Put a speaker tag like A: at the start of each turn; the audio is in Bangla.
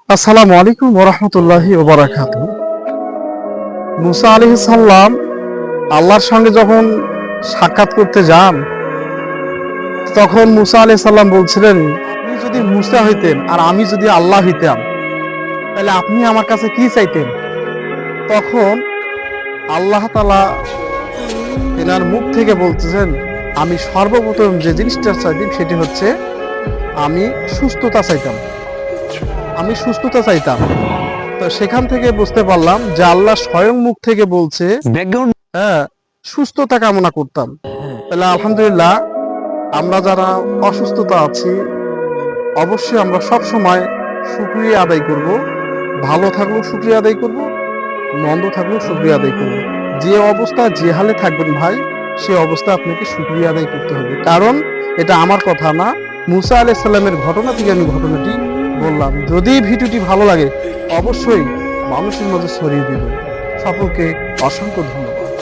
A: আসসালামু আলাইকুম ওয়া রাহমাতুল্লাহি ওয়া বারাকাতুহু। মুসা আলাইহিস সালাম আল্লাহর সঙ্গে যখন সাক্ষাৎ করতে যান, তখন মুসা আলাইহিস সালাম বলছিলেন, আপনি যদি মুসা হইতেন আর আমি যদি আল্লাহ হইতাম, তাহলে আপনি আমার কাছে কি চাইতেন? তখন আল্লাহ তাআলা তেনার মুখ থেকে বলতেছেন, আমি সর্বপ্রথম যে জিনিসটা চাইতাম সেটি হচ্ছে আমি সুস্থতা চাইতাম। আমি সুস্থতা চাইতাম। তো সেখান থেকে বুঝতে পারলাম যে আল্লাহ স্বয়ং মুখ থেকে বলছে,
B: ব্যাকগ্রাউন্ড
A: হ্যাঁ, সুস্থতা কামনা করতাম। তাহলে আলহামদুলিল্লাহ, আমরা যারা অসুস্থতা আছি, অবশ্যই আমরা সব সময় শুকরিয়া আদায় করব। ভালো থাকলেও শুকরিয়া আদায় করব, মন্দ থাকলেও শুকরিয়া আদায় করব। যে অবস্থা যে হালে থাকবেন ভাই, সে অবস্থা আপনাকে শুকরিয়া আদায় করতে হবে। কারণ এটা আমার কথা না, মুসা আলাইহিস সালামের ঘটনা থেকে আমি ঘটনাটি বললাম। যদি ভিডিওটি ভালো লাগে, অবশ্যই মানুষের মধ্যে ছড়িয়ে দিবেন। সকলকে অসংখ্য ধন্যবাদ।